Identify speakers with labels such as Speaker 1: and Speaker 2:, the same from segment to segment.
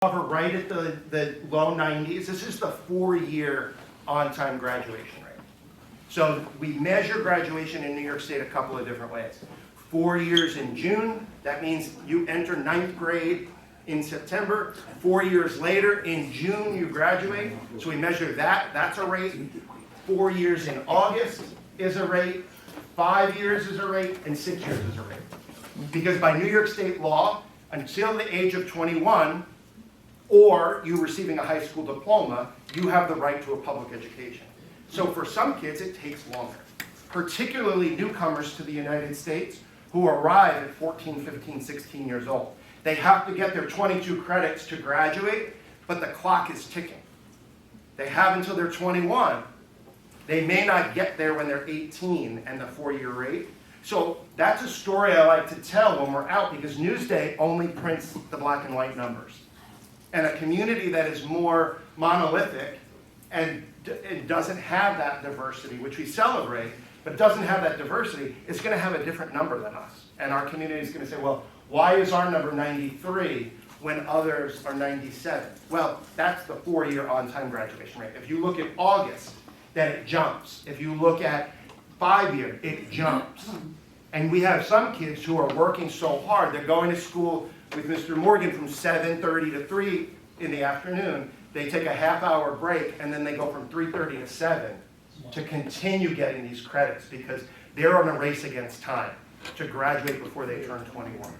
Speaker 1: Hover right at the low 90s. This is the 4-year on-time graduation rate. So we measure graduation in New York State a couple of different ways. 4 years in June, that means you enter 9th grade in September. 4 years later, in June, you graduate. So we measure that, that's a rate. 4 years in August is a rate. 5 years is a rate, and 6 years is a rate. Because by New York State law, until the age of 21, or you receiving a high school diploma, you have the right to a public education. So for some kids, it takes longer, particularly newcomers to the United States who arrive at 14, 15, 16 years old. They have to get their 22 credits to graduate, but the clock is ticking. They have until they're 21. They may not get there when they're 18 and the 4-year rate. So that's a story I like to tell when we're out, because Newsday only prints the black and white numbers. And a community that is more monolithic and it doesn't have that diversity, which we celebrate, but doesn't have that diversity, is going to have a different number than us. And our community is going to say, well, why is our number 93 when others are 97? Well, that's the 4-year on-time graduation rate. If you look at August, then it jumps. If you look at 5-year, it jumps. And we have some kids who are working so hard, they're going to school with Mr. Morgan from 7:30 to 3 in the afternoon. They take a half-hour break, and then they go from 3:30 to 7 to continue getting these credits, because they're on a race against time to graduate before they turn 21.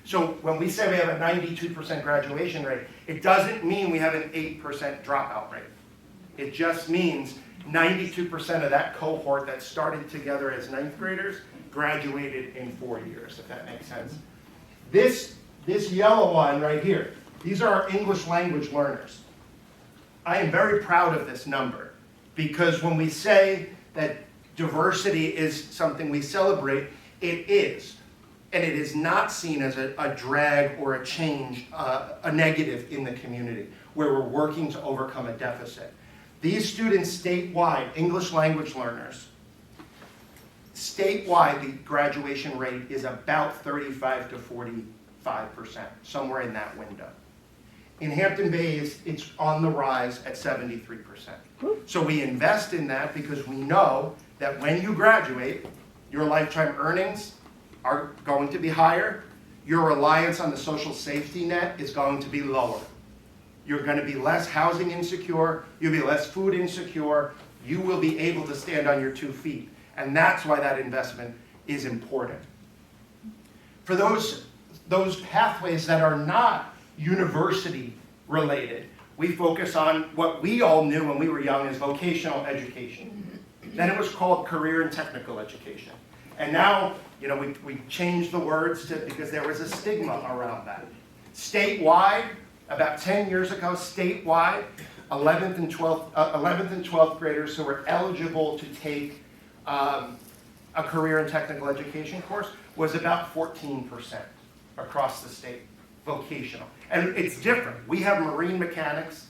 Speaker 1: So when we say we have a 92% graduation rate, it doesn't mean we have an 8% dropout rate. It just means 92% of that cohort that started together as 9th graders graduated in 4 years, if that makes sense. This yellow line right here, these are our English language learners. I am very proud of this number, because when we say that diversity is something we celebrate, it is. And it is not seen as a drag or a change, a negative in the community, where we're working to overcome a deficit. These students statewide, English language learners, statewide the graduation rate is about 35 to 45%, somewhere in that window. In Hampton Bays, it's on the rise at 73%. So we invest in that because we know that when you graduate, your lifetime earnings are going to be higher. Your reliance on the social safety net is going to be lower. You're going to be less housing insecure. You'll be less food insecure. You will be able to stand on your 2 feet. And that's why that investment is important. For those pathways that are not university related, we focus on what we all knew when we were young as vocational education. Then it was called career and technical education. And now, we changed the words because there was a stigma around that. Statewide, about 10 years ago, statewide, 11th and 12th graders who were eligible to take a career and technical education course was about 14% across the state, vocational. And it's different. We have marine mechanics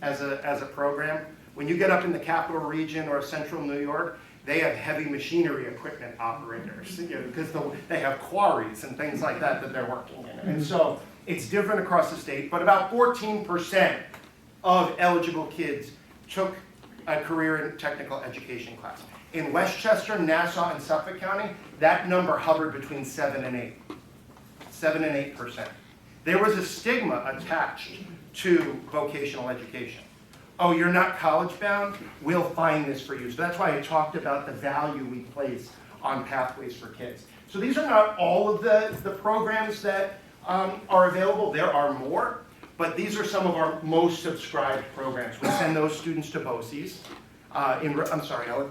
Speaker 1: as a program. When you get up in the Capital Region or Central New York, they have heavy machinery equipment operators, because they have quarries and things like that they're working in. And so it's different across the state, but about 14% of eligible kids took a career and technical education class. In Westchester, Nassau, and Suffolk County, that number hovered between 7 and 8. 7 and 8%. There was a stigma attached to vocational education. Oh, you're not college bound? We'll find this for you. So that's why I talked about the value we place on pathways for kids. So these are not all of the programs that are available. There are more, but these are some of our most subscribed programs. We send those students to BOCES. I'm sorry, Ellen.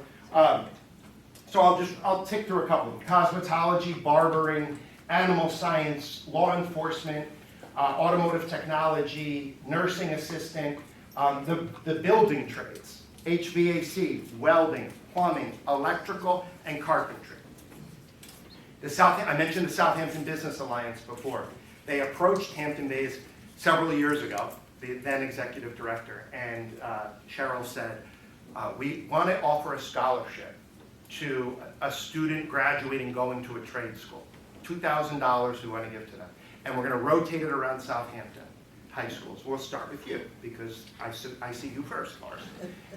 Speaker 1: So I'll tick through a couple of them. Cosmetology, barbering, animal science, law enforcement, automotive technology, nursing assistant, the building trades, HVAC, welding, plumbing, electrical, and carpentry. I mentioned the Southampton Business Alliance before. They approached Hampton Bays several years ago, the then executive director, and Cheryl said, we want to offer a scholarship to a student graduating going to a trade school. $2,000 we want to give to them. And we're going to rotate it around Southampton. high schools. We'll start with you, because I see you first, Lars.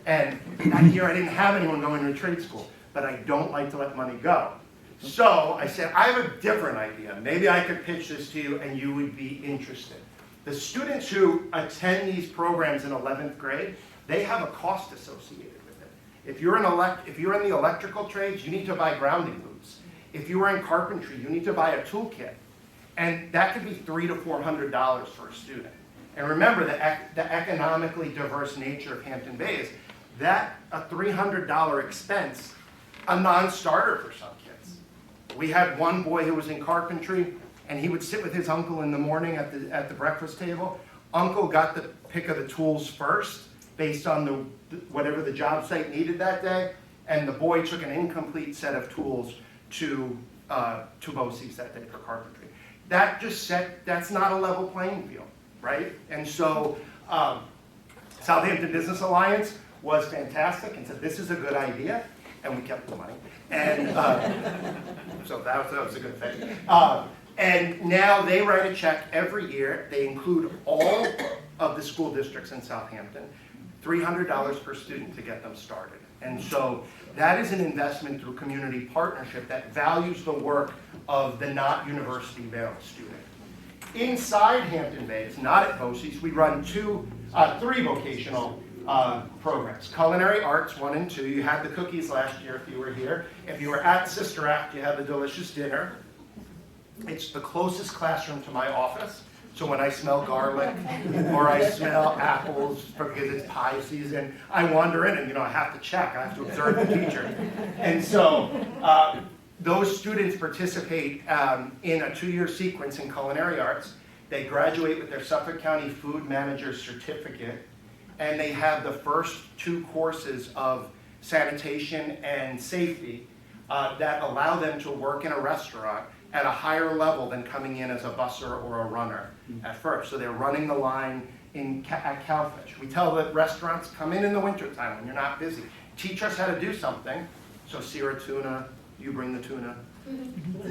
Speaker 1: And that year I didn't have anyone going to trade school, but I don't like to let money go. So I said, I have a different idea. Maybe I could pitch this to you and you would be interested. The students who attend these programs in 11th grade, they have a cost associated with it. If you're in the electrical trades, you need to buy grounding boots. If you are in carpentry, you need to buy a toolkit. And that could be $300 to $400 for a student. And remember, the economically diverse nature of Hampton Bays, that a $300 expense, a non-starter for some kids. We had one boy who was in carpentry, and he would sit with his uncle in the morning at the breakfast table. Uncle got the pick of the tools first, based on whatever the job site needed that day, and the boy took an incomplete set of tools to BOCES that day for carpentry. That's not a level playing field, right? And so Southampton Business Alliance was fantastic and said, this is a good idea, and we kept the money. And so that was a good thing. And now they write a check every year. They include all of the school districts in Southampton, $300 per student to get them started. And so that is an investment through community partnership that values the work of the not university-bound student. Inside Hampton Bays, not at BOCES, we run three vocational programs. Culinary Arts 1 and 2. You had the cookies last year if you were here. If you were at Sister Act, you had the delicious dinner. It's the closest classroom to my office. So when I smell garlic or I smell apples because it's pie season, I wander in and I have to check. I have to observe the teacher. And so those students participate in a 2-year sequence in culinary arts. They graduate with their Suffolk County Food Manager's certificate, and they have the first 2 courses of sanitation and safety that allow them to work in a restaurant at a higher level than coming in as a busser or a runner at first. So they're running the line at Cowfish. We tell the restaurants, come in the wintertime when you're not busy. Teach us how to do something. So sear a tuna, you bring the tuna.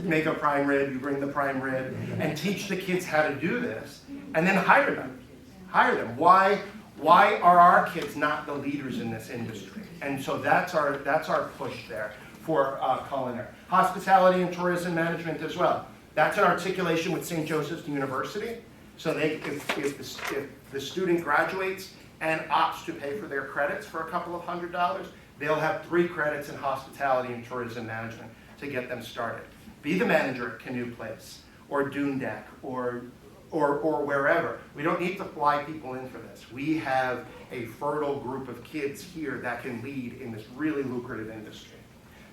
Speaker 1: Make a prime rib, you bring the prime rib. And teach the kids how to do this. And then hire them. Hire them. Why are our kids not the leaders in this industry? And so that's our push there for culinary. Hospitality and tourism management as well. That's an articulation with St. Joseph's University. So if the student graduates and opts to pay for their credits for a couple of $100s, they'll have 3 credits in hospitality and tourism management to get them started. Be the manager at Canoe Place or Dune Deck or wherever. We don't need to fly people in for this. We have a fertile group of kids here that can lead in this really lucrative industry.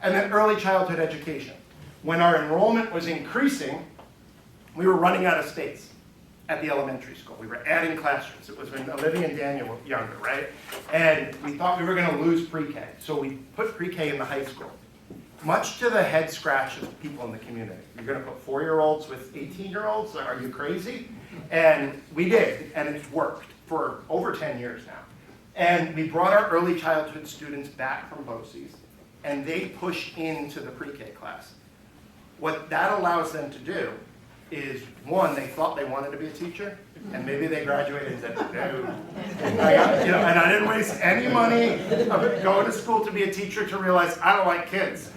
Speaker 1: And then early childhood education. When our enrollment was increasing, we were running out of space at the elementary school. We were adding classrooms. It was when Olivia and Daniel were younger, right? And we thought we were going to lose pre-K. So we put pre-K in the high school. Much to the head scratch of people in the community. You're going to put 4-year-olds with 18-year-olds? Are you crazy? And we did, and it's worked for over 10 years now. And we brought our early childhood students back from BOCES, and they push into the pre-K class. What that allows them to do is, one, they thought they wanted to be a teacher, and maybe they graduated and said, no. And I didn't waste any money of going to school to be a teacher to realize I don't like kids.